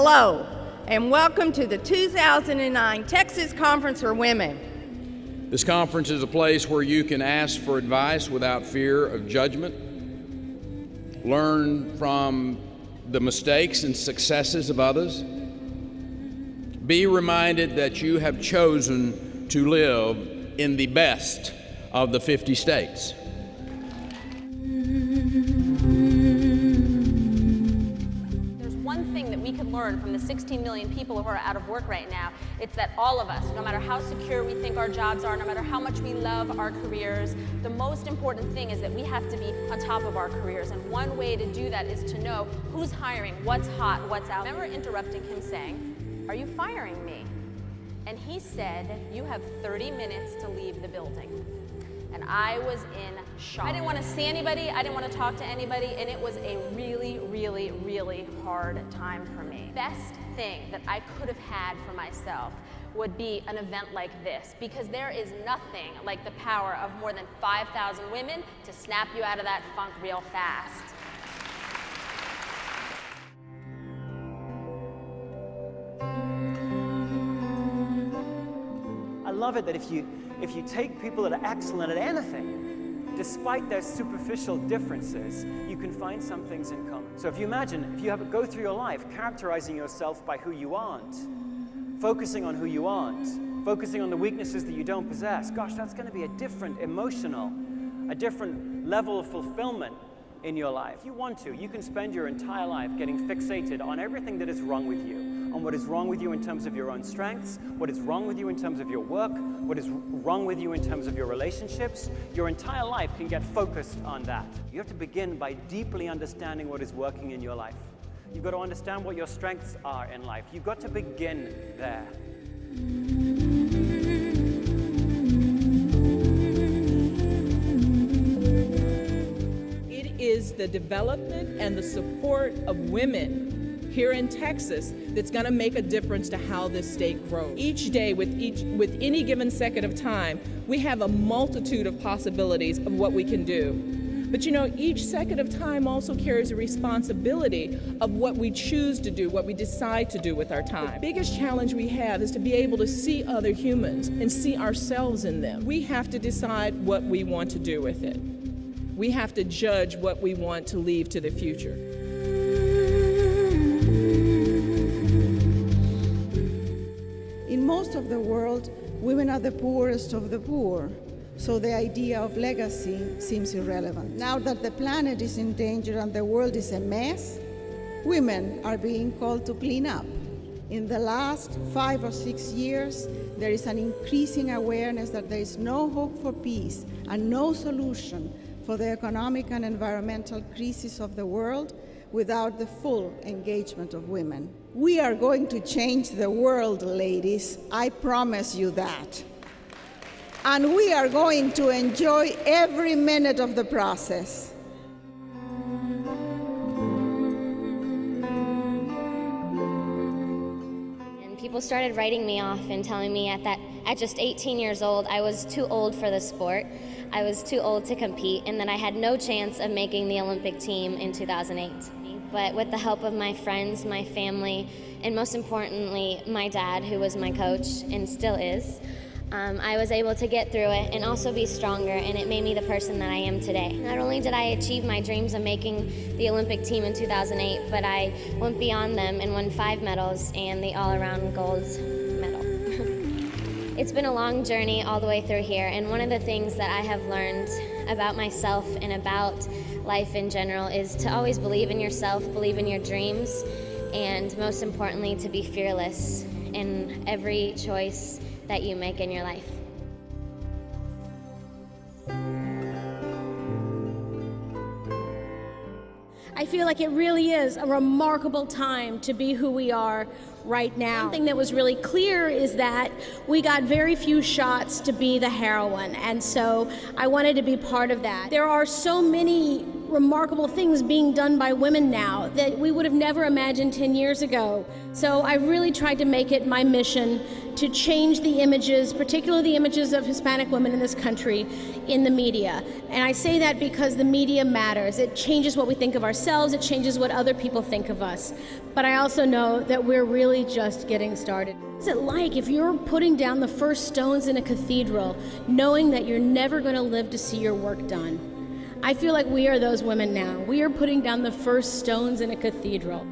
Hello, and welcome to the 2009 Texas Conference for Women. This conference is a place where you can ask for advice without fear of judgment, learn from the mistakes and successes of others, be reminded that you have chosen to live in the best of the 50 states. Learn from the 16 million people who are out of work right now, it's that all of us, no matter how secure we think our jobs are, no matter how much we love our careers, the most important thing is that we have to be on top of our careers. And one way to do that is to know who's hiring, what's hot, what's out. I remember interrupting him saying, "Are you firing me?" And he said, "You have 30 minutes to leave the building." And I was in shock. I didn't want to see anybody, I didn't want to talk to anybody, and it was a really, really, really hard time for me. Best thing that I could have had for myself would be an event like this, because there is nothing like the power of more than 5,000 women to snap you out of that funk real fast. I love it that if you take people that are excellent at anything, despite their superficial differences, you can find some things in common. So if you imagine, if you go through your life characterizing yourself by who you aren't, focusing on who you aren't, focusing on the weaknesses that you don't possess, gosh, that's going to be a different emotional, a different level of fulfillment in your life. If you want to, you can spend your entire life getting fixated on everything that is wrong with you, on what is wrong with you in terms of your own strengths, what is wrong with you in terms of your work, what is wrong with you in terms of your relationships. Your entire life can get focused on that. You have to begin by deeply understanding what is working in your life. You've got to understand what your strengths are in life. You've got to begin there. It is the development and the support of women here in Texas that's going to make a difference to how this state grows. Each day, with any given second of time, we have a multitude of possibilities of what we can do. But you know, each second of time also carries a responsibility of what we choose to do, what we decide to do with our time. The biggest challenge we have is to be able to see other humans and see ourselves in them. We have to decide what we want to do with it. We have to judge what we want to leave to the future. In most of the world, women are the poorest of the poor, so the idea of legacy seems irrelevant. Now that the planet is in danger and the world is a mess, women are being called to clean up. In the last 5 or 6 years, there is an increasing awareness that there is no hope for peace and no solution for the economic and environmental crisis of the world without the full engagement of women. We are going to change the world, ladies. I promise you that. And we are going to enjoy every minute of the process. And people started writing me off and telling me at just 18 years old, I was too old for the sport. I was too old to compete, and that I had no chance of making the Olympic team in 2008. But with the help of my friends, my family, and most importantly, my dad, who was my coach and still is, I was able to get through it and also be stronger, and it made me the person that I am today. Not only did I achieve my dreams of making the Olympic team in 2008, but I went beyond them and won 5 medals and the all-around gold medal. It's been a long journey all the way through here, and one of the things that I have learned about myself and about life in general is to always believe in yourself, believe in your dreams, and most importantly, to be fearless in every choice that you make in your life. I feel like it really is a remarkable time to be who we are right now. One thing that was really clear is that we got very few shots to be the heroine, and so I wanted to be part of that. There are so many remarkable things being done by women now that we would have never imagined 10 years ago. So I really tried to make it my mission to change the images, particularly the images of Hispanic women in this country, in the media. And I say that because the media matters. It changes what we think of ourselves, it changes what other people think of us. But I also know that we're really just getting started. What's it like if you're putting down the first stones in a cathedral, knowing that you're never going to live to see your work done? I feel like we are those women now. We are putting down the first stones in a cathedral.